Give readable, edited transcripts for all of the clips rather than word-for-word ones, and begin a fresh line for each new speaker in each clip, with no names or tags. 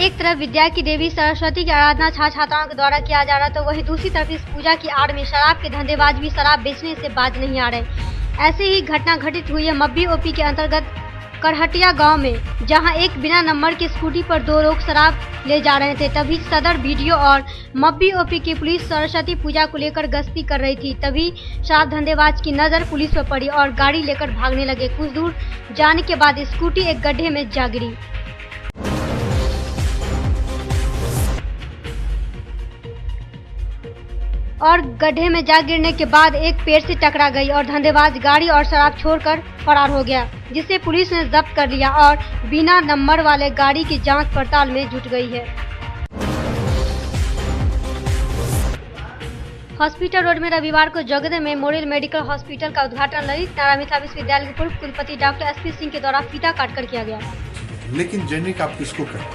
एक तरफ विद्या की देवी सरस्वती की आराधना छात्राओं के द्वारा किया जा रहा, तो वहीं दूसरी तरफ इस पूजा की आड़ में शराब के धंधेबाज भी शराब बेचने से बाज नहीं आ रहे। ऐसे ही घटना घटित हुई है मब्बी ओपी के अंतर्गत करहटिया गांव में, जहां एक बिना नंबर की स्कूटी पर दो लोग शराब ले जा रहे थे। तभी सदर बीडीओ और मब्बी ओपी की पुलिस सरस्वती पूजा को लेकर गश्ती कर रही थी। तभी शराब धंधेबाज की नजर पुलिस पर पड़ी और गाड़ी लेकर भागने लगे। कुछ दूर जाने के बाद स्कूटी एक गड्ढे में जा गिरी और गड्ढे में जा गिरने के बाद एक पेड़ से टकरा गई और धंधेबाज गाड़ी और शराब छोड़कर फरार हो गया, जिसे पुलिस ने जब्त कर लिया और बिना नंबर वाले गाड़ी की जांच पड़ताल में जुट गई है। हॉस्पिटल रोड में रविवार को जगदे मेमोरियल मेडिकल हॉस्पिटल का उद्घाटन ललित नारायण मिथिला विश्वविद्यालय के पूर्व कुलपति डॉक्टर एसपी सिंह के द्वारा फीता काटकर किया गया।
लेकिन जेनिक आप किसको कहते हैं?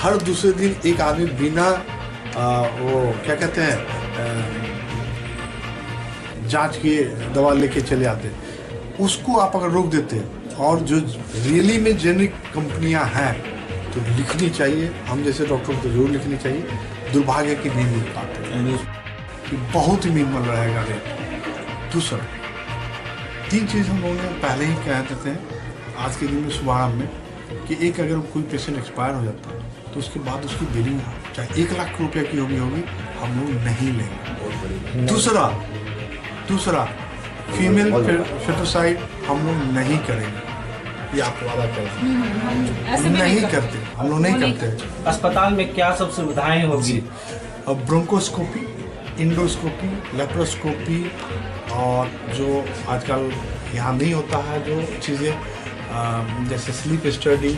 हर दूसरे दिन एक आदमी बिना वो क्या कहते हैं जांच किए दवा लेके चले आते, उसको आप अगर रोक देते और जो रियली में जेनिक कंपनियां हैं तो लिखनी चाहिए, हम जैसे डॉक्टर को तो जरूर लिखनी चाहिए। दुर्भाग्य की नहीं लिख पाते, बहुत ही मिनिमल रहेगा। दूसरा 3 चीज़ हम लोगों ने पहले ही कह देते हैं आज के दिन में शुभारंभ में कि एक अगर कोई पेशेंट एक्सपायर हो जाता है तो उसके बाद उसकी बिलिंग चाहे 1 लाख रुपए की होगी हम लोग नहीं लेंगे। दूसरा फीमेल फेटोसाइड हम लोग नहीं करेंगे, ये आप वादा करें। नहीं करते, हम लोग नहीं करते।
अस्पताल में क्या सब सुविधाएं होगी?
ब्रोंकोस्कोपी, इंडोस्कोपी, लेप्रोस्कोपी और जो आजकल यहाँ नहीं होता है जो चीज़ें जैसे sleep study,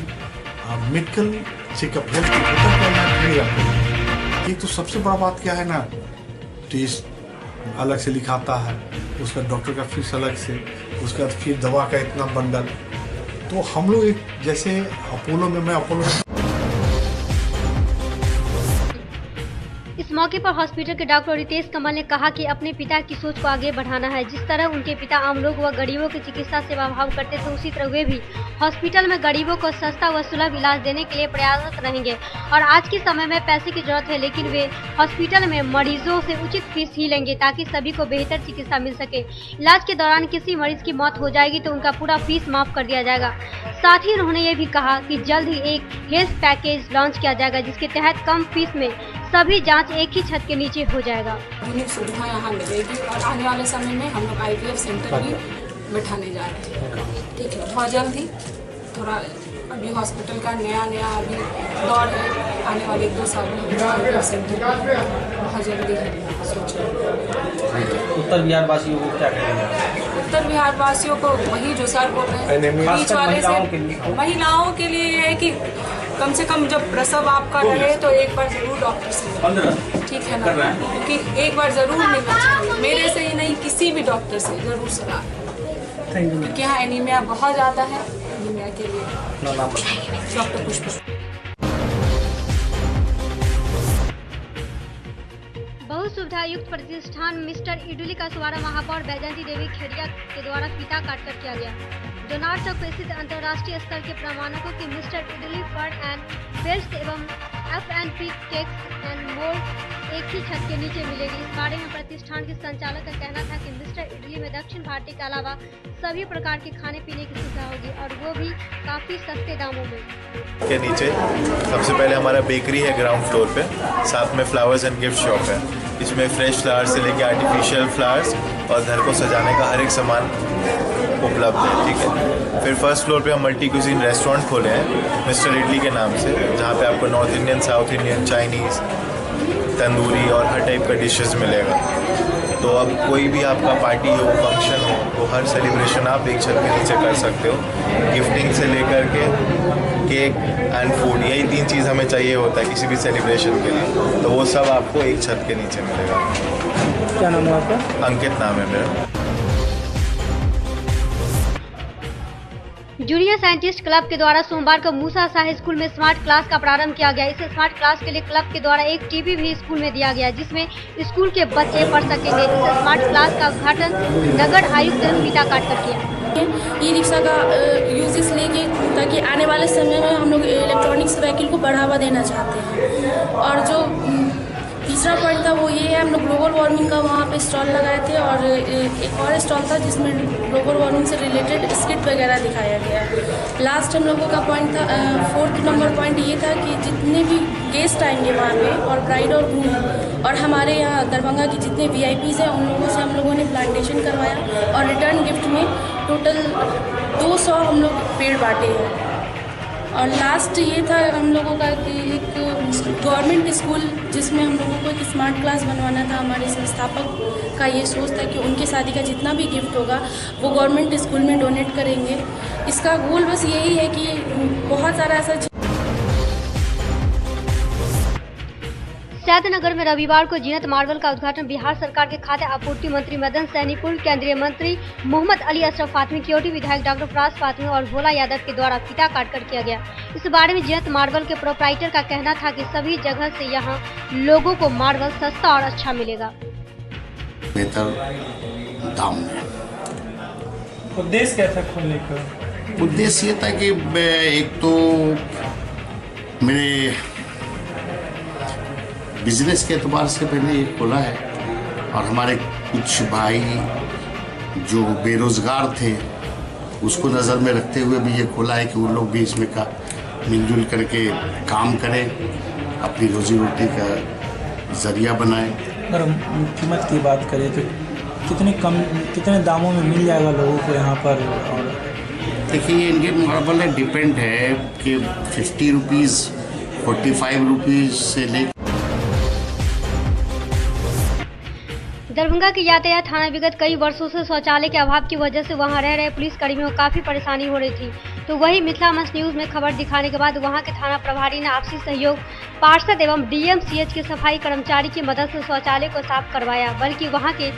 medical checkup, health ये तो सबसे बड़ा बात क्या है ना, टेस्ट अलग से लिखाता है, उसका डॉक्टर का फीस अलग से, उसका फिर दवा का इतना बंडल। तो हम लोग एक जैसे अपोलो में, मैं अपोलो में
इस मौके पर हॉस्पिटल के डॉक्टर रितेश कमल ने कहा कि अपने पिता की सोच को आगे बढ़ाना है। जिस तरह उनके पिता आम लोग व गरीबों की चिकित्सा सेवा भाव करते थे, उसी तरह वे भी हॉस्पिटल में गरीबों को सस्ता व सुलभ इलाज देने के लिए प्रयासरत रहेंगे। और आज के समय में पैसे की जरूरत है, लेकिन वे हॉस्पिटल में मरीजों से उचित फीस ही लेंगे ताकि सभी को बेहतर चिकित्सा मिल सके। इलाज के दौरान किसी मरीज की मौत हो जाएगी तो उनका पूरा फीस माफ कर दिया जाएगा। साथ ही उन्होंने ये भी कहा कि जल्द ही एक हेल्थ पैकेज लॉन्च किया जाएगा, जिसके तहत कम फीस में सभी जांच एक ही छत के नीचे हो जाएगा।
सुविधा यहाँ मिलेगी और आने वाले समय में हम लोग IVF सेंटर भी बैठाने जा रहे हैं। ठीक है, बहुत जल्द ही थोड़ा अभी हॉस्पिटल का नया अभी दौर है, आने वाले 1-2 साल में IVF सेंटर बहुत जल्दी है सोच रहे।
उत्तर बिहार वासियों को क्या कहेंगे?
उत्तर बिहार वासियों को वही जो सर बोल रहे हैं, बीच वाले से महिलाओं के लिए ये है कि कम से कम जब प्रसव आपका रहे तो एक बार जरूर डॉक्टर से मिलें, ठीक है ना, क्योंकि एक बार जरूर मिलना चाहिए। मेरे से ही नहीं, किसी भी डॉक्टर से जरूर सलाह, क्योंकि यहाँ एनीमिया बहुत ज़्यादा है। एनीमिया के लिए डॉक्टर पुष्प।
बहुत सुविधा युक्त प्रतिष्ठान मिस्टर इडली का शुभारंभ महापौर बैजयंती देवी खेड़िया के द्वारा फीता काटकर किया गया। जोनार चौक पर स्थित अंतर्राष्ट्रीय स्तर के प्रमाणकों की मिस्टर इडली फर्ड एंड बेल्ट एवं F&P केक्स एंड मोर एक ही छत के नीचे मिलेगी। इस बारे में प्रतिष्ठान के संचालक का कहना था कि मिस्टर इडली में दक्षिण भारतीय के अलावा सभी प्रकार के खाने पीने की सुविधा होगी और वो भी काफी सस्ते दामों में।
के नीचे सबसे पहले हमारा बेकरी है ग्राउंड फ्लोर पे, साथ में फ्लावर्स एंड गिफ्ट शॉप है। इसमें फ्रेश फ्लावर्स से लेके आर्टिफिशियल फ्लावर्स और घर को सजाने का हर एक सामान उपलब्ध है। ठीक है, फिर फर्स्ट फ्लोर पे हम मल्टी क्यूजिन रेस्टोरेंट खोले हैं मिस्टर इडली के नाम से, जहाँ पे आपको north Indian, south Indian, Chinese, tandoori और हर टाइप का डिशेस मिलेगा। तो अब कोई भी आपका पार्टी हो, फंक्शन हो, तो हर सेलिब्रेशन आप एक छत के नीचे कर सकते हो। गिफ्टिंग से लेकर के केक एंड फूड, यही 3 चीज़ हमें चाहिए होता है किसी भी सेलिब्रेशन के लिए, तो वो सब आपको एक छत के नीचे मिलेगा।
क्या नाम है आपका?
अंकित नाम है मेरा।
जूनियर साइंटिस्ट क्लब के द्वारा सोमवार को मूसा शाह स्कूल में स्मार्ट क्लास का प्रारंभ किया गया। इस स्मार्ट क्लास के लिए क्लब के द्वारा एक टीवी भी स्कूल में दिया गया, जिसमें स्कूल के बच्चे पढ़ सकेंगे। इस स्मार्ट क्लास का उद्घाटन नगर आयुक्त ने फीता काटकर किया।
ई रिक्शा का यूज इसलिए कि ताकि आने वाले समय में हम लोग इलेक्ट्रॉनिक्स व्हीकल को बढ़ावा देना चाहते हैं। और जो तीसरा पॉइंट था वो ये है, हम लोग ग्लोबल वार्मिंग का वहाँ पे स्टॉल लगाए थे और एक और स्टॉल था जिसमें ग्लोबल वार्मिंग से रिलेटेड स्किट वगैरह दिखाया गया। लास्ट हम लोगों का पॉइंट था, 4th नंबर पॉइंट ये था कि जितने भी गेस्ट आएंगे वहाँ पे और ब्राइड और ग्रूम और हमारे यहाँ दरभंगा की जितने VIPs हैं उन लोगों से हम लोगों ने प्लांटेशन करवाया और रिटर्न गिफ्ट में टोटल 200 हम लोग पेड़ बांटे हैं। और लास्ट ये था हम लोगों का कि एक गवर्नमेंट स्कूल जिसमें हम लोगों को एक स्मार्ट क्लास बनवाना था। हमारे संस्थापक का ये सोच था कि उनके शादी का जितना भी गिफ्ट होगा वो गवर्नमेंट स्कूल में डोनेट करेंगे। इसका गोल बस यही है कि बहुत सारा ऐसा
सैदनगर में रविवार को जीनत मार्बल का उद्घाटन बिहार सरकार के खाद्य आपूर्ति मंत्री मदन सहनी, पूर्व केंद्रीय मंत्री मोहम्मद अली अशरफ फातमी, केओटी विधायक डॉक्टर फराज फातमी और भोला यादव के द्वारा फीता काटकर किया गया। इस बारे में जीनत मार्बल के प्रोप्राइटर का कहना था कि सभी जगह से यहां लोगों को मार्बल सस्ता और अच्छा मिलेगा,
बेहतर दाम में।
उद्देश्य क्या था खोलने का?
उद्देश्य ये था कि एक तो मेरे बिजनेस के एतबार से मैंने ये खोला है और हमारे कुछ भाई जो बेरोजगार थे उसको नज़र में रखते हुए भी ये खोला है कि वो लोग भी इसमें का मिलजुल करके काम करें, अपनी रोजी रोटी का जरिया बनाएं।
अगर कीमत की बात करें तो कितने दामों में मिल जाएगा लोगों को यहाँ पर? और
देखिए इंडियन मार्बल है, डिपेंड है कि 50 रुपीज़ 45 रुपीज़ से ले।
दरभंगा के यातायात थाना विगत कई वर्षों से शौचालय के अभाव की वजह से वहां रह रहे पुलिस कर्मियों को काफी परेशानी हो रही थी। तो वही मिथिला मंच न्यूज में खबर दिखाने के बाद वहां के थाना प्रभारी ने आपसी सहयोग पार्षद एवं DMCH के सफाई कर्मचारी की मदद से शौचालय को साफ करवाया, बल्कि वहां के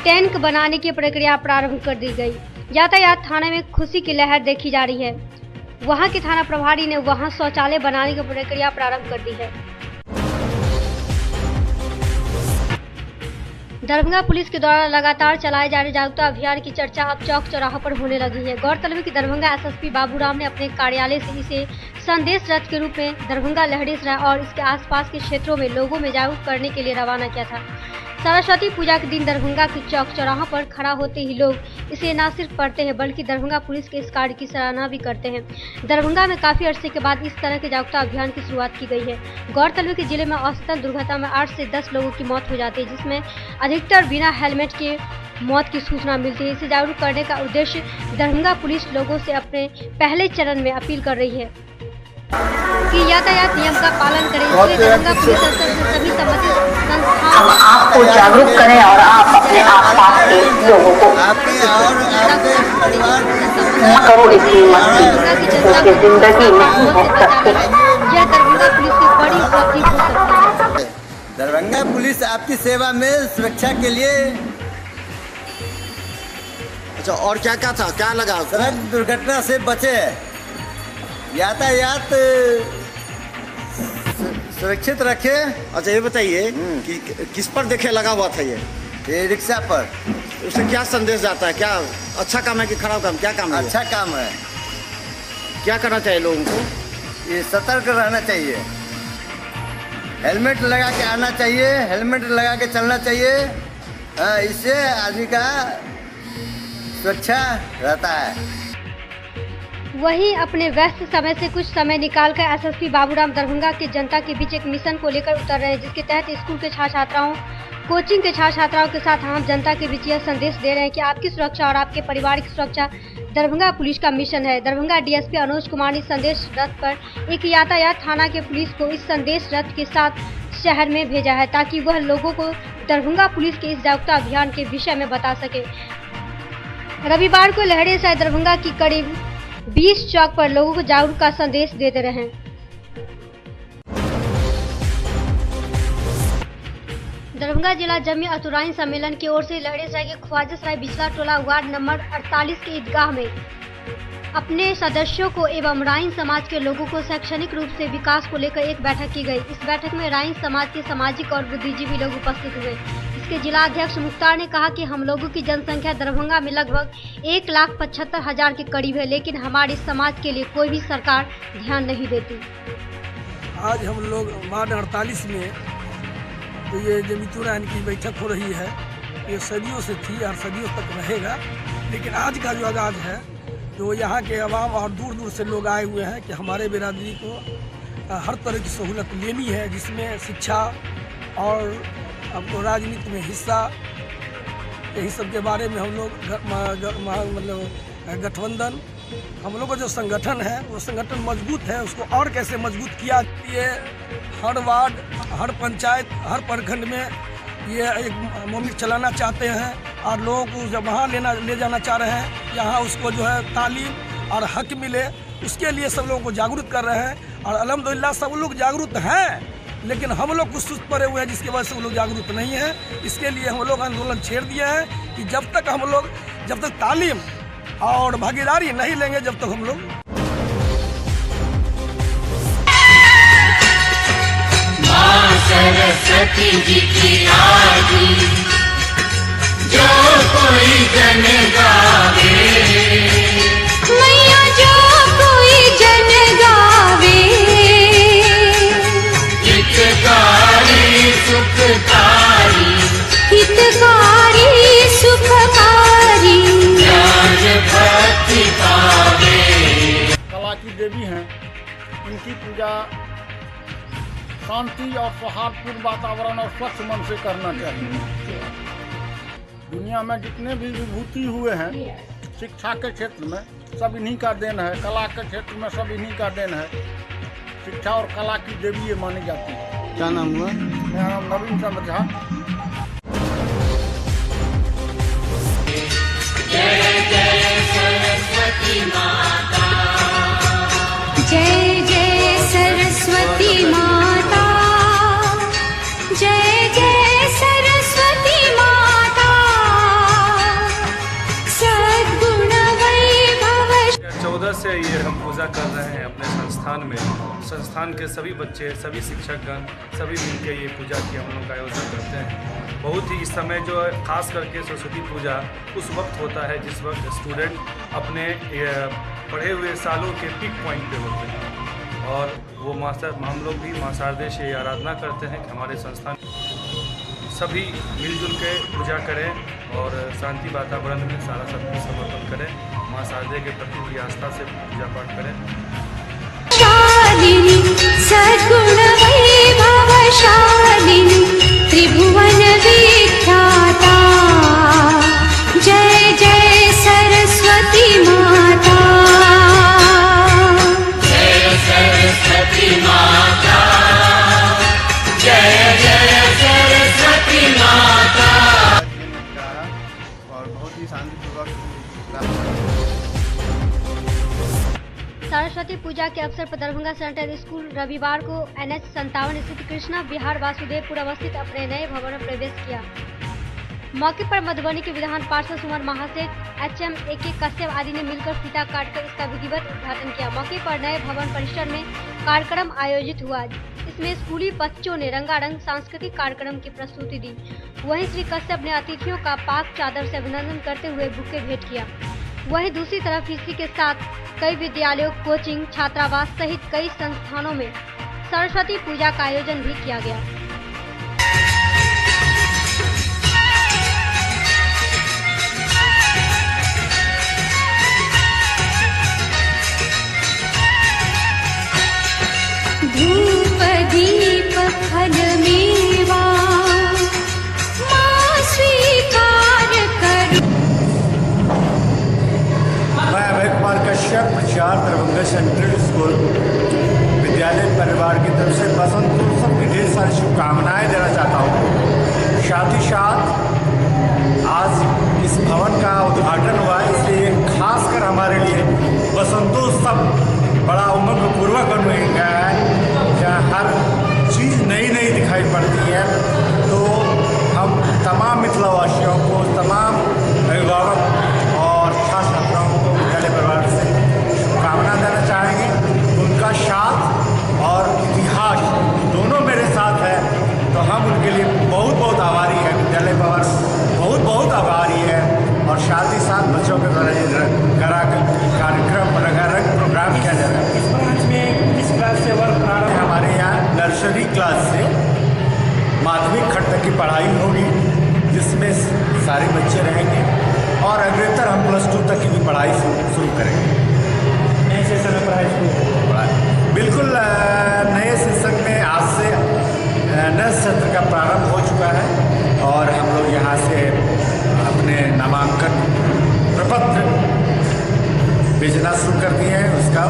टैंक बनाने की प्रक्रिया प्रारंभ कर दी गई। यातायात थाने में खुशी की लहर देखी जा रही है। वहां के थाना प्रभारी ने वहां शौचालय बनाने की प्रक्रिया प्रारंभ कर दी है। दरभंगा पुलिस के द्वारा लगातार चलाए जा रहे जागरूकता अभियान की चर्चा अब चौक चौराहा पर होने लगी है। गौरतलब है कि दरभंगा SSP बाबूराम ने अपने कार्यालय से इसे संदेश रथ के रूप में दरभंगा लहरीसराय और इसके आसपास के क्षेत्रों में लोगों में जागरूक करने के लिए रवाना किया था। सरस्वती पूजा के दिन दरभंगा के चौक चौराहा पर खड़ा होते ही लोग इसे न सिर्फ पढ़ते हैं बल्कि दरभंगा पुलिस के इस कार्य की सराहना भी करते हैं। दरभंगा में काफी अरसे के बाद इस तरह के जागरूकता अभियान की शुरुआत की गई है। गौरतलब है कि जिले में औसतन दुर्घटना में 8 से 10 लोगों की मौत हो जाती है, जिसमें अधिकतर बिना हेलमेट के मौत की सूचना मिलती है। इसे जागरूक करने का उद्देश्य दरभंगा पुलिस लोगों से अपने पहले चरण में अपील कर रही है कि यातायात नियम का पालन करें। इसलिए दरभंगा पुलिस स्तर से सभी संबंधित संस्थाओं
आपको जागरूक करें और आप अपने आसपास के लोगों को करो इतनी मस्ती क्योंकि जिंदगी नहीं है सकती।
यह दरभंगा पुलिस की बड़ी उपलब्धि हो सकती है।
दरभंगा पुलिस आपकी सेवा में सुरक्षा के लिए।
अच्छा, और क्या क्या था, क्या लगा?
सड़क दुर्घटना से बचे, यातायात सुरक्षित रखे।
अच्छा ये बताइए कि किस पर देखे लगा हुआ था ये
रिक्शा पर?
उससे क्या संदेश जाता है? क्या अच्छा काम है कि खराब काम? क्या काम है?
अच्छा काम है।
क्या करना चाहिए लोगों को?
ये सतर्क रहना चाहिए, हेलमेट लगा के आना चाहिए, हेलमेट लगा के चलना चाहिए। इससे आदमी का सुरक्षा रहता है।
वहीं अपने व्यस्त समय से कुछ समय निकालकर SSP बाबूराम दरभंगा के जनता के बीच एक मिशन को लेकर उतर रहे हैं, जिसके तहत स्कूल के छात्र छात्राओं, कोचिंग के छात्र छात्राओं के साथ आम जनता के बीच यह संदेश दे रहे हैं कि आपकी सुरक्षा और आपके परिवार की सुरक्षा दरभंगा पुलिस का मिशन है। दरभंगा DSP अनुज कुमार ने संदेश रथ पर एक यातायात थाना के पुलिस को इस संदेश रथ के साथ शहर में भेजा है, ताकि वह लोगों को दरभंगा पुलिस के इस जागरूकता अभियान के विषय में बता सके। रविवार को लहरीसराय दरभंगा की करीब 20 चौक पर लोगों को जागरूक का संदेश देते रहे। दरभंगा जिला जमी अतुराइन सम्मेलन की ओर से लहरीसराय के ख्वाजा सराय बिचला टोला वार्ड नंबर 48 के ईदगाह में अपने सदस्यों को एवं राइन समाज के लोगों को शैक्षणिक रूप से विकास को लेकर एक बैठक की गई। इस बैठक में राइन समाज के सामाजिक और बुद्धिजीवी लोग उपस्थित हुए। इसके जिला अध्यक्ष मुख्तार ने कहा कि हम लोगों की जनसंख्या दरभंगा में लगभग 1,75,000 के करीब है, लेकिन हमारे समाज के लिए कोई भी सरकार ध्यान नहीं देती।
आज हम लोग वार्ड 48 में तो ये जो मितू राइन की बैठक हो रही है, ये सदियों से थी और सदियों तक रहेगा। लेकिन आज का जो आगाज़ है तो यहाँ के अवाम और दूर दूर से लोग आए हुए हैं कि हमारे बिरादरी को हर तरह की सहूलत लेनी है, जिसमें शिक्षा और अपने राजनीति में हिस्सा, यही सब के बारे में हम लोग मतलब गठबंधन, हम लोग का जो संगठन है वो संगठन मजबूत है, उसको और कैसे मजबूत किया। ये हर वार्ड, हर पंचायत, हर प्रखंड में ये एक मुहिम चलाना चाहते हैं और लोगों को जब वहाँ ले जाना चाह रहे हैं, यहाँ उसको जो है तालीम और हक मिले, उसके लिए सब लोगों को जागरूक कर रहे हैं। और अल्हम्दुलिल्लाह सब लोग जागरूक हैं, लेकिन हम लोग कुछ सुस्त पड़े हुए हैं जिसकी वजह से वो लोग जागरूक नहीं हैं। इसके लिए हम लोग आंदोलन छेड़ दिए हैं कि जब तक तालीम और भागीदारी नहीं लेंगे, जब तक हम लोग
सरस्वती जी की आरती जो कोई जन गावे, मैया जो कोई जन गावे, हितकारी सुखकारी, हितकारी सुखकारी, ज्ञान भक्ति पावे।
कला की देवी हैं, इनकी पूजा शांति और सौहार्दपूर्ण वातावरण और स्वच्छ मन से करना चाहिए। दुनिया में जितने भी विभूति हुए हैं शिक्षा के क्षेत्र में, सब इन्हीं का देन है। कला के क्षेत्र में सब इन्हीं का देन है। शिक्षा और कला की देवी ये मानी जाती है।
क्या नाम हुआ?
मेरा नाम नवीन चंद्र झा।
जय जय सरस्वती माता,
जय जय सरस्वती माता, जय जय सरस्वती माता, सद्गुण वैभव।
14 से ये हम पूजा कर रहे हैं अपने संस्थान में। संस्थान के सभी बच्चे, सभी शिक्षकगण, सभी मिलकर ये पूजा की हम लोग का आयोजन करते हैं। बहुत ही इस समय जो है खास करके सरस्वती पूजा उस वक्त होता है जिस वक्त स्टूडेंट अपने पढ़े हुए सालों के पीक पॉइंट पे होते हैं, और वो हम लोग भी माँ शारदे से आराधना करते हैं कि हमारे संस्थान सभी मिलजुल के पूजा करें और शांति वातावरण में सारा सब कुछ समर्पण करें। माँ शारदे के प्रति भी आस्था से पूजा पाठ करें।
सद्गुण वैभवशालिनी त्रिभुवन विख्याता, जय जय सरस्वती माता,
जय सरस्वती माता, जय जय सरस्वती माता।
और बहुत ही शांतिपूर्वक
सरस्वती पूजा के अवसर पर दरभंगा सेंट्रल स्कूल रविवार को NH 57 स्थित कृष्णा विहार वासुदेवपुर अवस्थित अपने नए भवन में प्रवेश किया। मौके पर मधुबनी के विधान पार्षद सुमन महासेठ, HM AK कश्यप आदि ने मिलकर फीता काटकर इसका विधिवत उद्घाटन किया। मौके पर नए भवन परिसर में कार्यक्रम आयोजित हुआ। इसमें स्कूली बच्चों ने रंगारंग सांस्कृतिक कार्यक्रम की प्रस्तुति दी। वहीं श्री कश्यप ने अतिथियों का पाक चादर से अभिनंदन करते हुए बुके भेंट किया। वहीं दूसरी तरफ इसी के साथ कई विद्यालयों, कोचिंग, छात्रावास सहित कई संस्थानों में सरस्वती पूजा का आयोजन भी किया गया।
धूप दीप फल मेवा माँ स्वीकार कर।
मैं अभय कुमार कश्यप, प्रचार दरभंगा सेंट्रल स्कूल विद्यालय परिवार की तरफ से बसंत उत्सव की ढेर सारी शुभकामनाएं देना चाहता हूँ। साथ ही साथ आज इस भवन का उद्घाटन हुआ, इसलिए खासकर हमारे लिए बसंतोत्सव बड़ा उमंग पूर्वक बन गया है, जहाँ हर चीज़ नई नई दिखाई पड़ती है। तो हम तमाम मिथिलावासियों को, तमाम अभिभावक और छात्र छात्राओं को विद्यालय परिवार से जिसमें सारे बच्चे रहेंगे और अग्रेतर हम +2 तक की भी पढ़ाई शुरू करेंगे।
नए सेशन में पढ़ाई शुरू
बिल्कुल नए सेशन में आज से नए सत्र का प्रारंभ हो चुका है और हम लोग यहाँ से अपने नामांकन प्रपत्र भेजना शुरू कर दिए हैं। उसका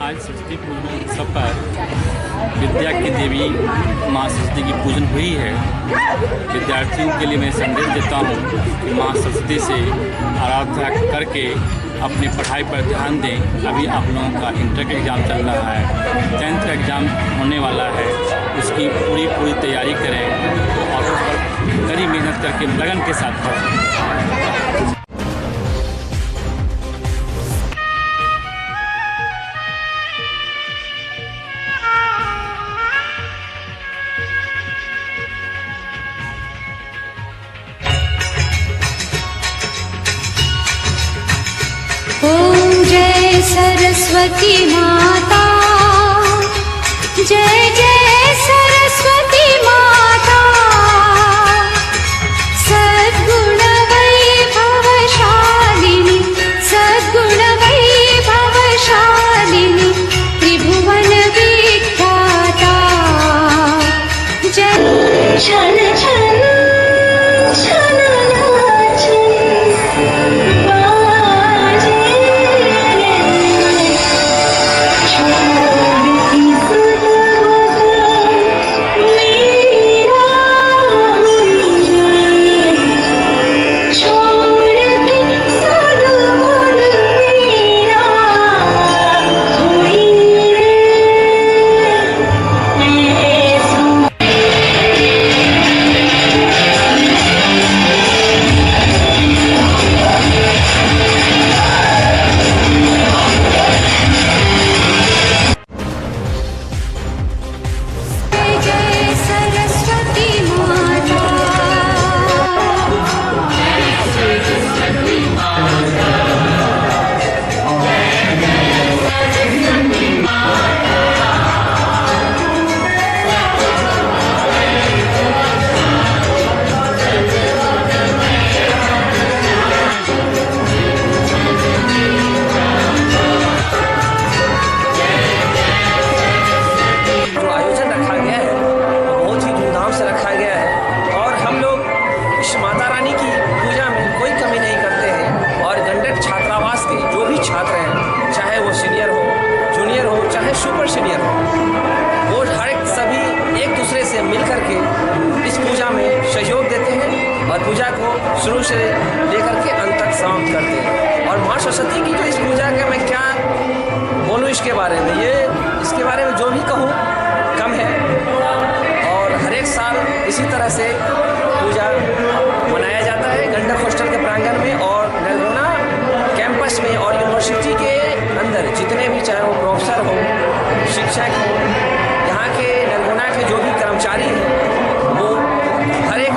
आज सरस्वती पूजन उत्सव पर विद्या की देवी माँ सरस्वती की पूजन हुई है। विद्यार्थियों के लिए मैं संदेश देता हूँ कि माँ सरस्वती से आराधना करके अपनी पढ़ाई पर ध्यान दें। अभी आप लोगों का इंटर का एग्ज़ाम चल रहा है, 10th का एग्ज़ाम होने वाला है, उसकी पूरी तैयारी करें और उस पर कड़ी मेहनत करके लगन के साथ पढ़ें।
ओम जय सरस्वती माता, जय जय सरस्वती माता, सद्गुण वैभवशालिनी, सद्गुण वैभवशालिनी, त्रिभुवन विख्याता, जय छन छन छन
सुपर सीनियर वो हर एक सभी एक दूसरे से मिल करके इस पूजा में सहयोग देते हैं और पूजा को शुरू से लेकर के अंत तक समाप्त करते हैं। और माँ सरस्वती की जो इस पूजा का मैं क्या बोलूँ इसके बारे में, इसके बारे में जो भी कहूँ कम है। और हर एक साल इसी तरह से पूजा मनाया जाता है गंडक हॉस्टल के प्रांगण में और नरगोना कैंपस में और यूनिवर्सिटी के अंदर जितने भी चाहे वो प्रोफेसर हो, शिक्षक हो, यहाँ के नरगोना के जो भी कर्मचारी हैं वो हर एक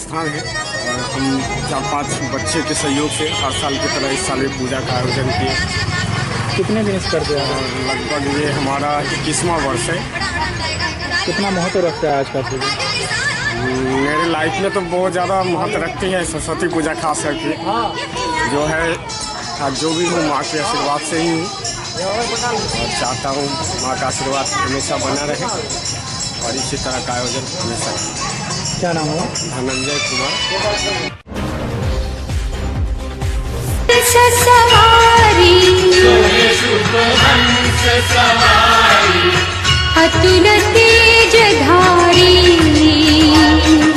संस्थान है और हम 4-5 बच्चे के सहयोग से हर साल की तरह इस साल भी पूजा का आयोजन किए।
कितने दिन से करते हैं?
लगभग ये हमारा 21वां वर्ष है।
कितना महत्व रखता है आज का पूजा?
मेरी लाइफ में तो बहुत ज़्यादा महत्व रखती है सरस्वती पूजा, खास करके जो है जो भी हूँ माँ के आशीर्वाद से ही हूँ और चाहता हूँ माँ का आशीर्वाद हमेशा बना रहे और इसी तरह का आयोजन हमेशा।
क्या नाम है?
धनंजय कुमार।
अतुल तेज धारी,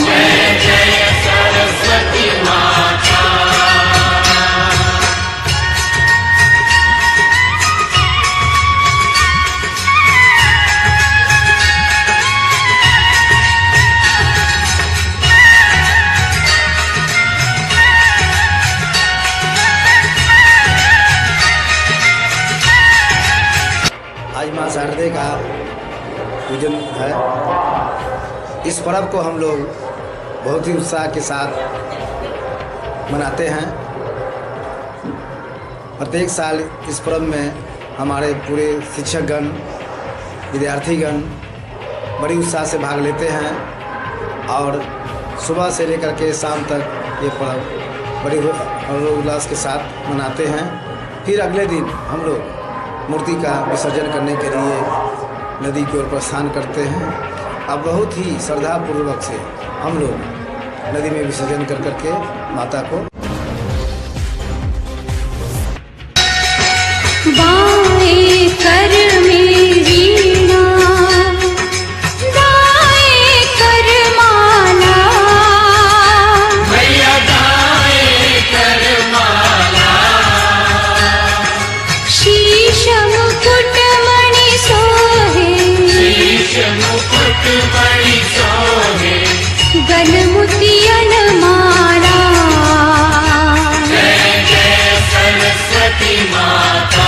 जय जय सरस्वती माता।
आज माँ शारदे का पूजन है। इस पर्व को हम लोग बहुत ही उत्साह के साथ मनाते हैं। प्रत्येक साल इस पर्व में हमारे पूरे शिक्षकगण, विद्यार्थीगण बड़ी उत्साह से भाग लेते हैं और सुबह से लेकर के शाम तक ये पर्व बड़ी हर्षोल्लास के साथ मनाते हैं। फिर अगले दिन हम लोग मूर्ति का विसर्जन करने के लिए नदी की ओर प्रस्थान करते हैं। अब बहुत ही श्रद्धापूर्वक से हम लोग नदी में विसर्जन कर करके माता को
बाएं कर मेरी दाएं कर माला,
मैया दाएं कर माला।
शीश मुकुट मणि सोहे,
शीश मुकुट मणि सोहे,
गल मोतियन माला।
जय जय सरस्वती माता।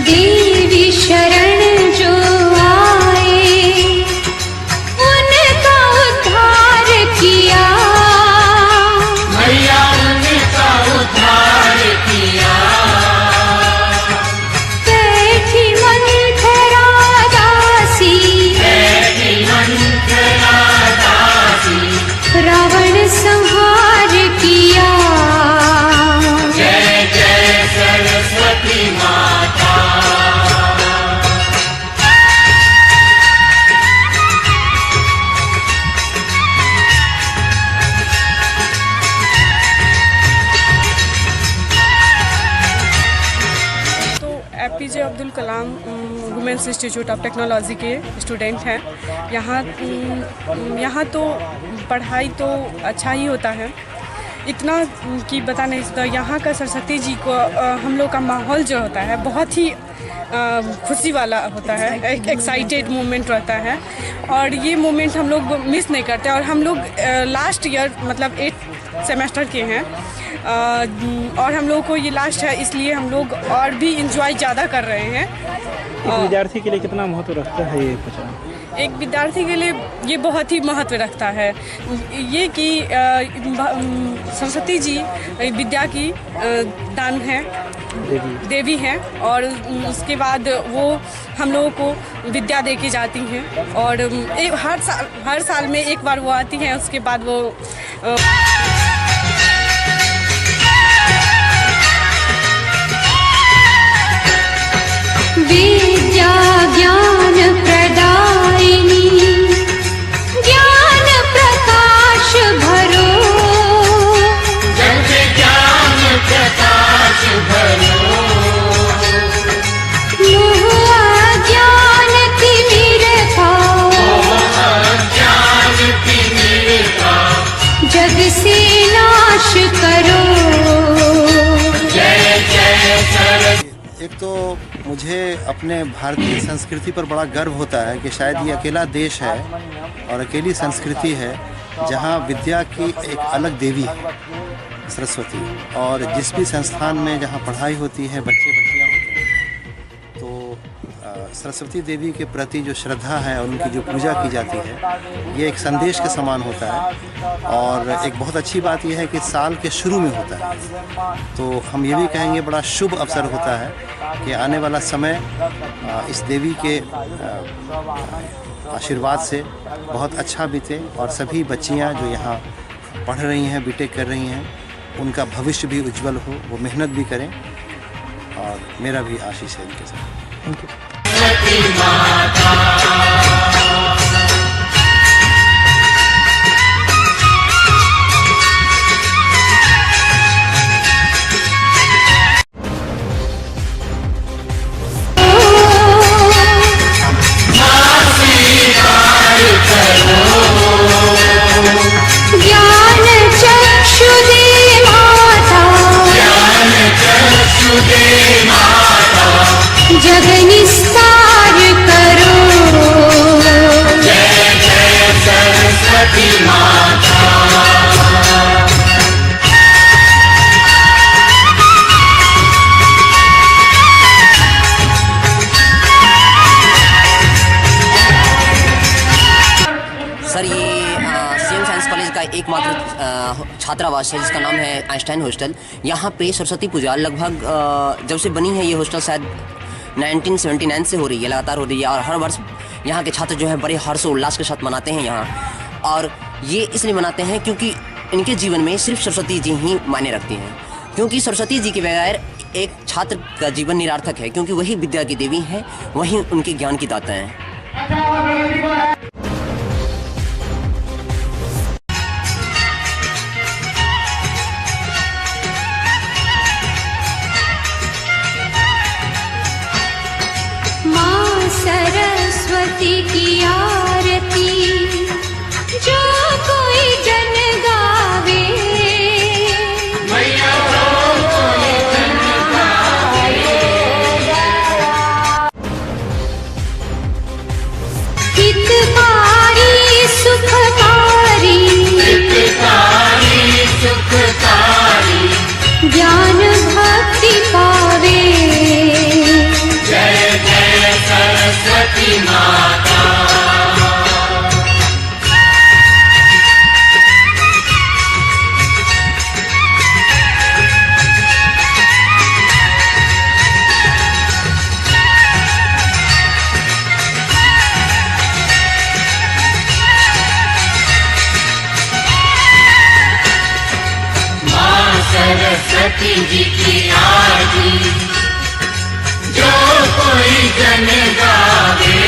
देवी शरण जो आए उनका उद्धार किया,
मैया उनका उद्धार किया।
बैठी मंथरा दासी,
बैठी मंथरा दासी,
रावण संहार किया।
जय जय सरस्वती माता।
APJ Abdul Kalam women's institute of technology के स्टूडेंट हैं। यहाँ तो पढ़ाई तो अच्छा ही होता है, इतना कि बता नहीं सकता। यहाँ का सरस्वती जी को हम लोग का माहौल जो होता है बहुत ही खुशी वाला होता है, एक एक्साइटेड मोमेंट रहता है और ये मोमेंट हम लोग मिस नहीं करते। और हम लोग लास्ट ईयर मतलब 8 सेमेस्टर के हैं और हम लोग को ये लास्ट है, इसलिए हम लोग और भी इंजॉय ज़्यादा कर रहे हैं।
एक विद्यार्थी के लिए कितना महत्व रखता है ये पूजा?
एक विद्यार्थी के लिए ये बहुत ही महत्व रखता है ये कि सरस्वती जी विद्या की दान है, देवी हैं और उसके बाद वो हम लोगों को विद्या दे के जाती हैं और हर साल में एक बार वो आती हैं। उसके बाद वो
विद्या ज्ञान प्रदायिनी, ज्ञान प्रकाश भरो,
जग ज्ञान प्रकाश भरो।
मोह अज्ञान तिमिरता,
ज्ञान तिमिरता,
जग से नाश करो।
जय जय सरस्वती।
एक
एक तो मुझे अपने भारतीय संस्कृति पर बड़ा गर्व होता है कि शायद ये अकेला देश है और अकेली संस्कृति है जहाँ विद्या की एक अलग देवी है, सरस्वती। और जिस भी संस्थान में जहाँ पढ़ाई होती है, बच्चे बच्चियाँ होते हैं, तो सरस्वती देवी के प्रति जो श्रद्धा है और उनकी जो पूजा की जाती है, ये एक संदेश के समान होता है। और एक बहुत अच्छी बात यह है कि साल के शुरू में होता है, तो हम ये भी कहेंगे बड़ा शुभ अवसर होता है कि आने वाला समय इस देवी के आशीर्वाद से बहुत अच्छा बीते और सभी बच्चियां जो यहाँ पढ़ रही हैं, बीटेक कर रही हैं, उनका भविष्य भी उज्जवल हो, वो मेहनत भी करें और मेरा भी आशीष है इनके साथ। Thank you.
जग निस्तार करो,
जय जय सरस्वती माता।
सर ये सीएम साइंस कॉलेज का एकमात्र छात्रावास है जिसका नाम है आइंस्टाइन हॉस्टल। यहाँ पे सरस्वती पूजा लगभग जब से बनी है ये हॉस्टल शायद 1979 से हो रही है, लगातार हो रही है। और हर वर्ष यहाँ के छात्र जो है बड़े हर्षोल्लास के साथ मनाते हैं यहाँ। और ये इसलिए मनाते हैं क्योंकि इनके जीवन में सिर्फ सरस्वती जी ही मायने रखती हैं, क्योंकि सरस्वती जी के बगैर एक छात्र का जीवन निरार्थक है, क्योंकि वही विद्या की देवी हैं, वही उनके ज्ञान की दाता हैं।
सरस्वती की आरती जो कोई जन गावे, मैया जो कोई जन गावे। हितकारी सुखकारी, हितकारी सुखकारी, ज्ञान भक्ति पावे।
जय जय सरस्वती माता। माँ सरस्वती जी की आरती जो कोई जन गावे,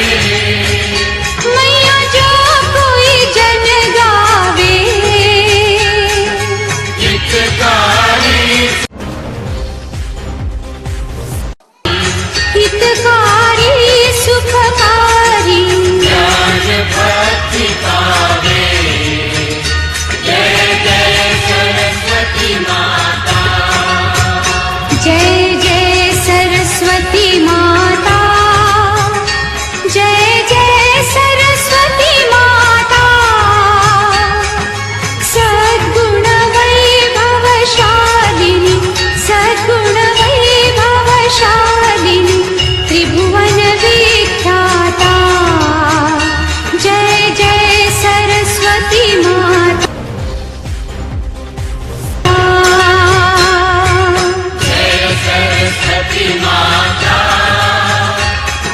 मैया जो कोई जन गावे।
हितकारी
हितकारी सुखकारी,
ज्ञान भक्ति पावे। जय जय सरस्वती माता।
जय जय सरस्वती माता, जय जय सरस्वती माता। सद्गुण वैभवशालिनी, सद्गुण वैभवशालिनी, त्रिभुवन विख्याता। जय जय सरस्वती माता।
सरस्वती माता।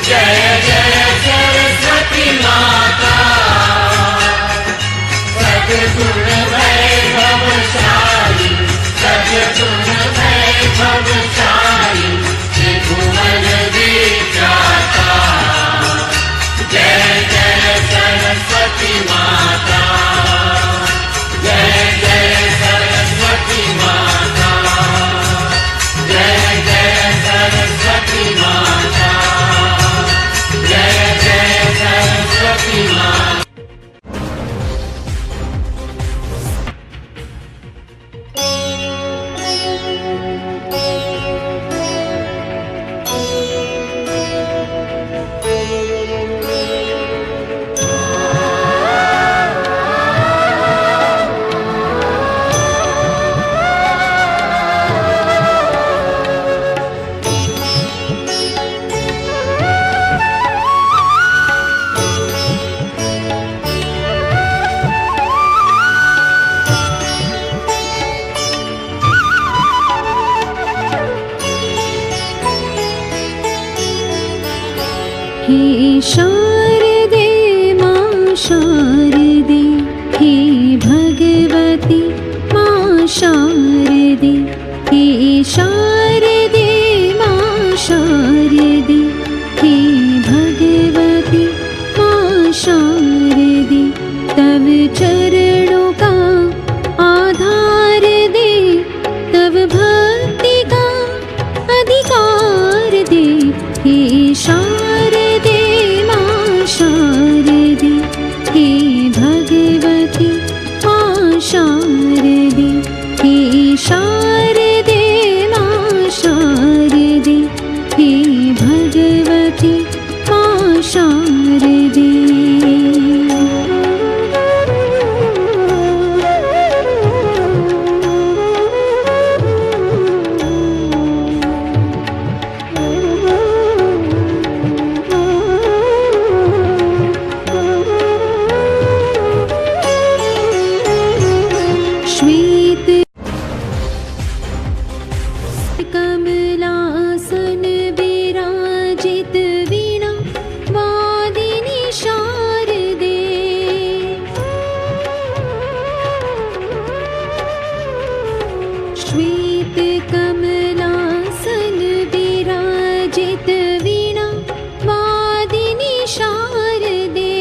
जय जय सरस्वती माता। सद्गुण वैभवशाली, सद्गुण वैभवशाली, त्रिभुवन विख्याता। जय जय सरस्वती माता। जय जय सरस्वती माता। जय जय सरस्वती माता। जय जय सरस्वती माता।
शारदे माँ शारदे, हे भगवती माँ शारदे, हे शारदे माँ शारदे, हे भगवती माँ शारदे। तव चरणों का आधार दे, तव भक्ति का अधिकार दे, हे शारदे माँ शारदे, हे भगवती माँ शारदे, हे शारदे माँ शारदे, हे भगवती माँ शारदे। श्वेत कमलासन विराजित वीणा वादिनी शारदे, श्वेत कमलासन विराजित वीणा वादिनी शारदे।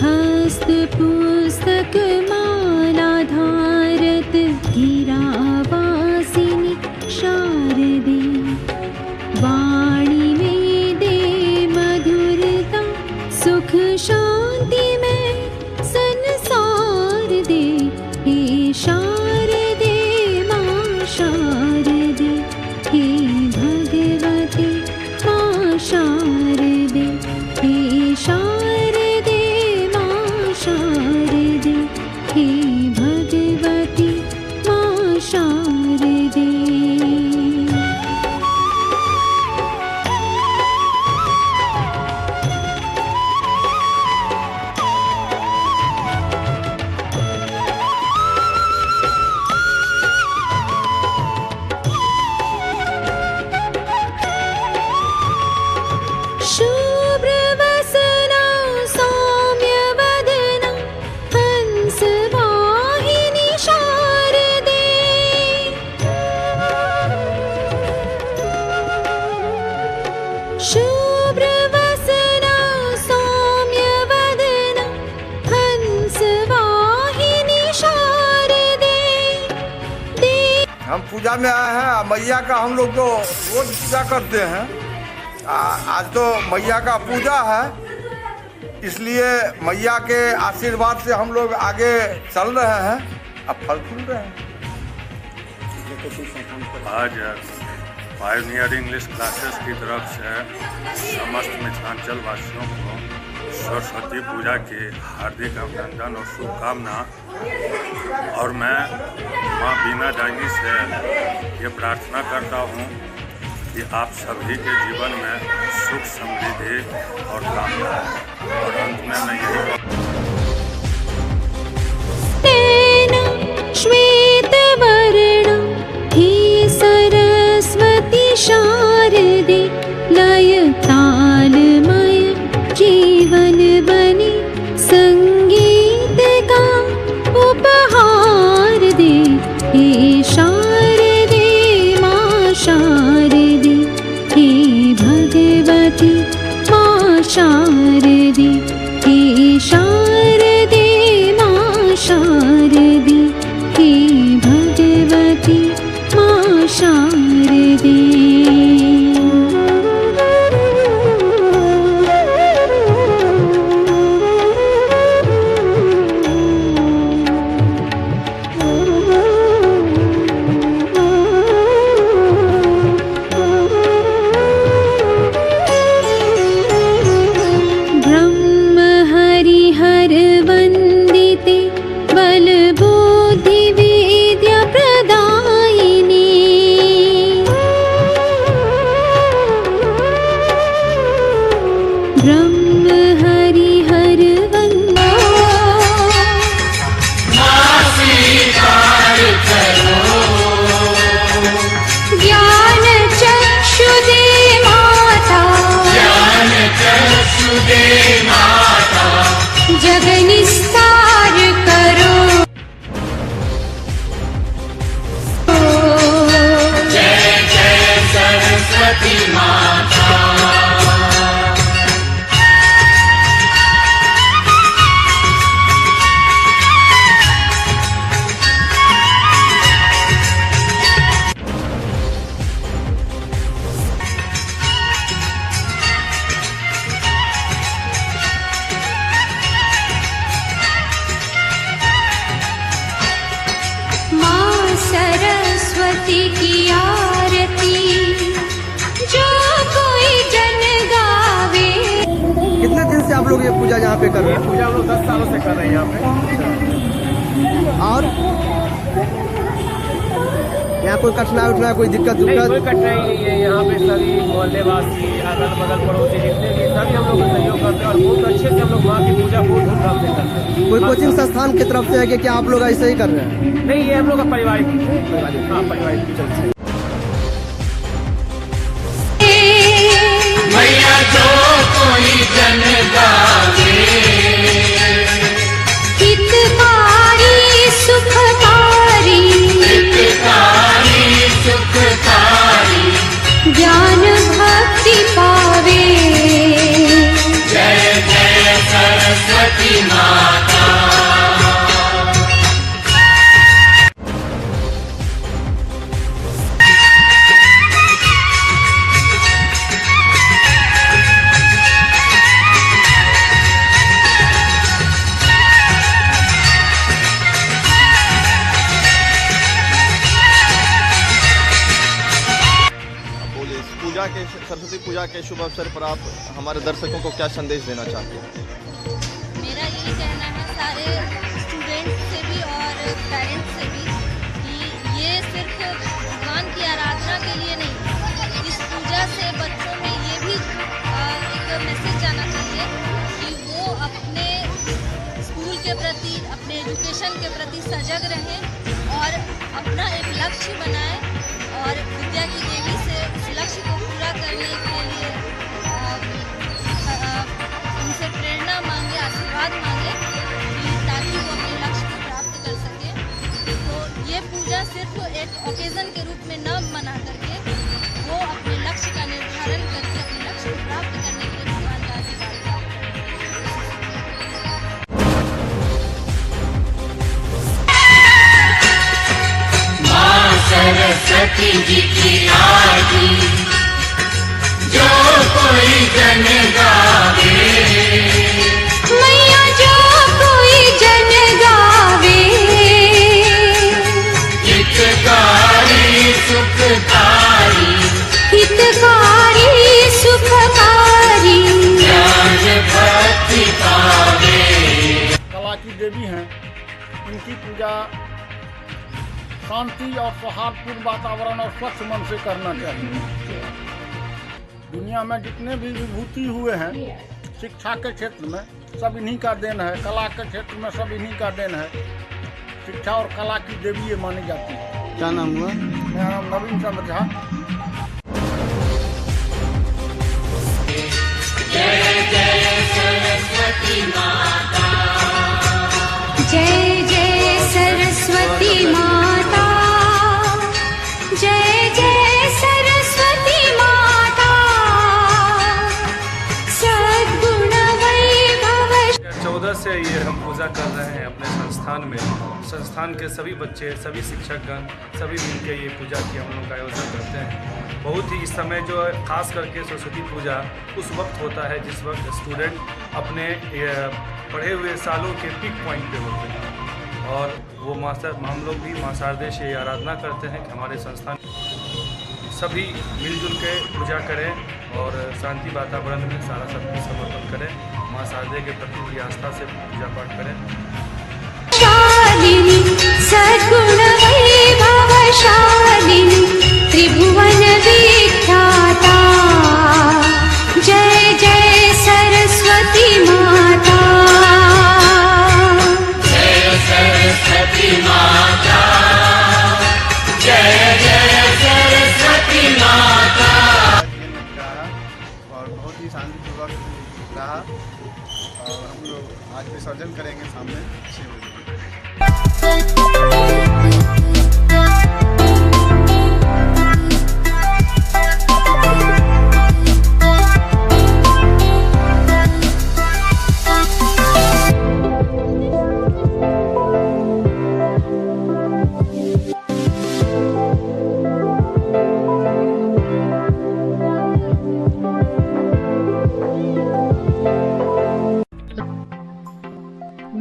हस्त पुस्तक माला धारत गिरावासिनी शारदे, वाणी में दे मधुरता सुख शांति में संसार दे, हे शारदे माँ शारदे, हे भगवती माँ शारदे, हे शारदे माँ शारदे, हे भगवती माँ शारदे। शुभ्रवसना सौम्यवदना हंसवाहिनी शारदे, शुभ्रवसना सौम्यवदना हंसवाहिनी शारदे।
हम पूजा में आए हैं। मैया का हम लोग तो रोज पूजा करते हैं। आज तो मैया का पूजा है, इसलिए मैया के आशीर्वाद से हम लोग आगे चल रहे हैं, अब फल फूल रहे हैं।
आज पायोनियर इंग्लिश क्लासेस की तरफ से समस्त मिथिलांचल वासियों को सरस्वती पूजा की हार्दिक अभिनंदन और शुभकामना। और मैं माँ बीना दानी से ये प्रार्थना करता हूँ कि आप सभी के जीवन में सुख समृद्धि और कामना। और अंत में मैं यही
श्वेत वर्ण हे सरस्वती शारदे, लय तालमय जीवन बने संगीत का उपहार दे, हे शारदे माँ शारदे, हे भगवती माँ शारदे, हे शारदे माँ शारदे, हे भगवती माँ शारदे। ब्रह्म जग निस्तार करो।
जय जय सरस्वती माता।
सरस्वती की आरती जो कोई जन गावे।
कितने दिन से आप लोग ये पूजा यहाँ पे कर रहे हैं?
पूजा हम लोग 10 सालों से कर रहे हैं यहाँ पे।
और यहाँ कोई कठिनाई उठना कोई दिक्कत
नहीं, कोई कठिनाई नहीं है। यहाँ पे सभी मोहल्ले वासी अगल बगल पड़ोसी जितने भी सभी हम लोग सहयोग करते हैं और बहुत अच्छे से हम लोग माँ की पूजा बहुत धूमधाम से करते हैं।
कोई कोचिंग संस्थान की तरफ से है कि क्या आप लोग ऐसे ही कर रहे हैं?
नहीं, ये हम लोग का पारिवारिक पारिवारिक चलते हैं।
मैया जो कोई जन गावे,
हितकारी सुखकारी,
हितकारी सुखकारी,
ज्ञान भक्ति पावे।
जय जय सरस्वती माता।
सरस्वती पूजा के शुभ अवसर पर आप हमारे दर्शकों को क्या संदेश देना चाहते हैं?
मेरा यही कहना है सारे स्टूडेंट्स से भी और पेरेंट्स से भी कि ये सिर्फ भगवान की आराधना के लिए नहीं, इस पूजा से बच्चों में ये भी एक मैसेज जाना चाहिए कि वो अपने स्कूल के प्रति, अपने एजुकेशन के प्रति सजग रहें और अपना एक लक्ष्य बनाएं और विद्या की देवी से उस लक्ष्य को पूरा करने के लिए उनसे प्रेरणा मांगे, आशीर्वाद मांगे ताकि वो अपने लक्ष्य को प्राप्त कर सके। तो ये पूजा सिर्फ एक ओकेज़न के रूप में न मना करके वो अपने लक्ष्य का निर्धारण करके अपने लक्ष्य को प्राप्त करने के लिए भगवान का आशीर्वाद प्राप्त करें।
माँ सरस्वती जी की आरती जो कोई जन गावे,
मैया जो कोई जन गावे,
हितकारी सुखकारी,
हितकारी सुखकारी,
ज्ञान भक्ति पावे।
कला की देवी हैं, इनकी पूजा शांति और सौहार्दपूर्ण वातावरण और स्वच्छ मन से करना चाहिए। दुनिया में जितने भी विभूति हुए हैं शिक्षा के क्षेत्र में सब इन्हीं का देन है, कला के क्षेत्र में सब इन्हीं का देन है। शिक्षा और कला की देवी ये मानी जाती है।
क्या नाम हुआ?
मेरा नाम नवीन चंद्र झा।
जय जय सरस्वती माता।
जय जय सरस्वती माता, जय जय सरस्वती माता, सद्गुण वैभव।
14 से ये हम पूजा कर रहे हैं अपने संस्थान में। संस्थान के सभी बच्चे, सभी शिक्षकगण, सभी मिलकर ये पूजा की हम लोग का आयोजन करते हैं। बहुत ही इस समय जो है खास करके सरस्वती पूजा उस वक्त होता है जिस वक्त स्टूडेंट अपने पढ़े हुए सालों के पीक पॉइंट पे होते हैं और वो हम लोग भी माँ शारदे से ये आराधना करते हैं कि हमारे संस्थान सभी मिलजुल के पूजा करें और शांति वातावरण में सारा सब कुछ समर्पण करें। माँ शारदे के प्रति पूरी आस्था से पूजा पाठ करें।
सद्गुण वैभवशालिनी त्रिभुवन विख्याता, जय जय सरस्वती माता।
जय सरस्वती माता, जय जय सरस्वती माता।
और बहुत ही शांतिपूर्वक रहा
और हम लोग आज विसर्जन करेंगे सामने 6 बजे।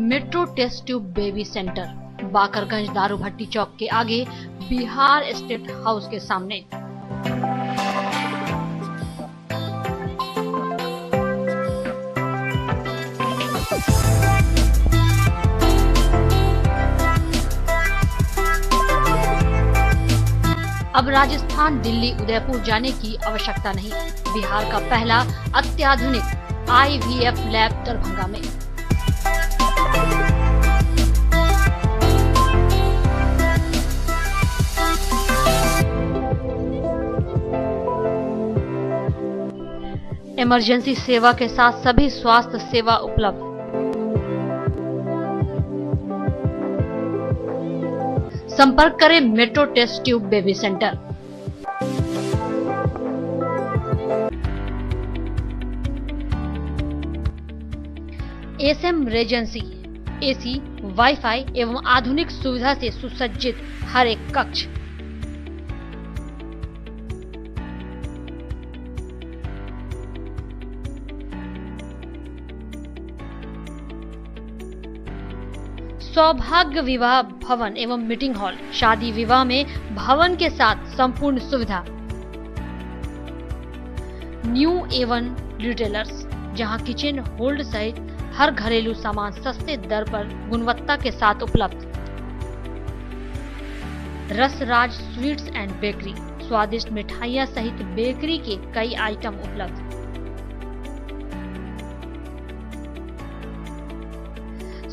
Metro test tube baby centre Bakarganj दारूभट्टी चौक के आगे बिहार स्टेट हाउस के सामने। अब राजस्थान, दिल्ली, उदयपुर जाने की आवश्यकता नहीं। बिहार का पहला अत्याधुनिक IVF लैब दरभंगा में। इमरजेंसी सेवा के साथ सभी स्वास्थ्य सेवा उपलब्ध। संपर्क करें metro test tube baby centre. SM Regency, AC, WiFi एवं आधुनिक सुविधा से सुसज्जित हर एक कक्ष। सौभाग्य विवाह भवन एवं मीटिंग हॉल, शादी विवाह में भवन के साथ संपूर्ण सुविधा। न्यू एवन रिटेलर्स, जहां किचन होल्ड सहित हर घरेलू सामान सस्ते दर पर गुणवत्ता के साथ उपलब्ध। रसराज स्वीट्स एंड बेकरी, स्वादिष्ट मिठाइयां सहित बेकरी के कई आइटम उपलब्ध।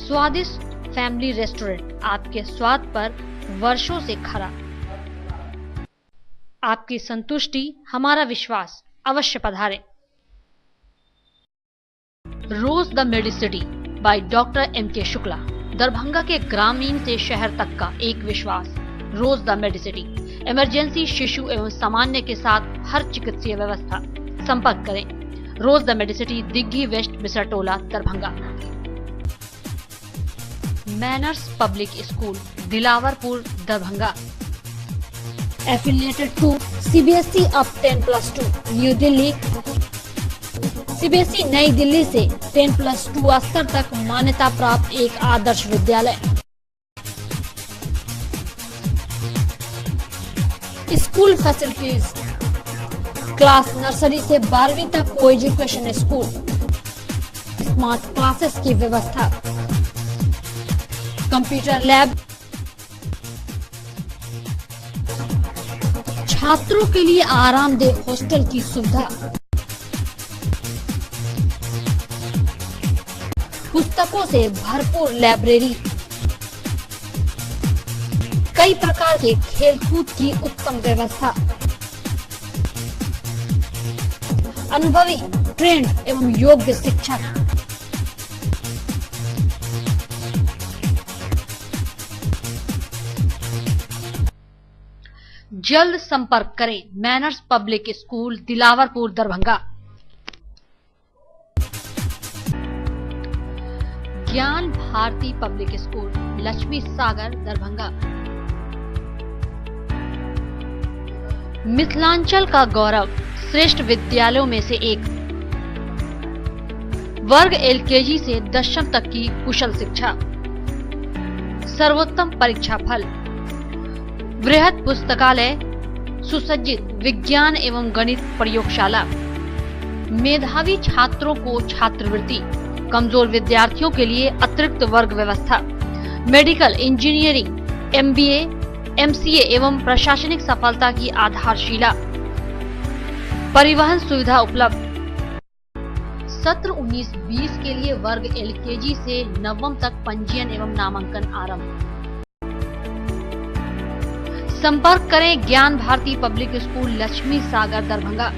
स्वादिष्ट फैमिली रेस्टोरेंट, आपके स्वाद पर वर्षों से खरा। आपकी संतुष्टि हमारा विश्वास, अवश्य पधारें। Rose the Medicity by doctor MK Shukla, Darbhanga के ग्रामीण से शहर तक का एक विश्वास। रोज द मेडिसिटी, इमरजेंसी, शिशु एवं सामान्य के साथ हर चिकित्सीय व्यवस्था। संपर्क करें Rose the Medicity, Digghi west, Bisartola, Darbhanga. Manners public school, Dilawarpur, Darbhanga. Affiliated to CBSE up 10+2, new Delhi. CBSE नई दिल्ली से 10+2 स्तर तक मान्यता प्राप्त एक Adarsh Vidyalaya. School facilities, class nursery से 12वीं तक को एजुकेशन स्कूल, स्मार्ट क्लासेस की व्यवस्था, कंप्यूटर लैब, छात्रों के लिए आरामदेह हॉस्टल की सुविधा, पुस्तकों से भरपूर लाइब्रेरी, कई प्रकार के खेलकूद की उत्तम व्यवस्था, अनुभवी, ट्रेंड एवं योग्य शिक्षक। जल्द संपर्क करें manners public school, Dilawarpur, Darbhanga. ज्ञान भारती पब्लिक स्कूल, लक्ष्मी सागर, दरभंगा। मिथिलांचल का गौरव, श्रेष्ठ विद्यालयों में से एक। वर्ग LKG से 10वीं तक की कुशल शिक्षा, सर्वोत्तम परीक्षा फल, वृहद पुस्तकालय, सुसज्जित विज्ञान एवं गणित प्रयोगशाला, मेधावी छात्रों को छात्रवृत्ति, कमजोर विद्यार्थियों के लिए अतिरिक्त वर्ग व्यवस्था, मेडिकल, इंजीनियरिंग, MBA, MCA एवं प्रशासनिक सफलता की आधारशिला, परिवहन सुविधा उपलब्ध। सत्र 19-20 के लिए वर्ग LKG से 9वीं तक पंजीयन एवं नामांकन आरंभ। संपर्क करें ज्ञान भारती पब्लिक स्कूल, लक्ष्मी सागर, दरभंगा।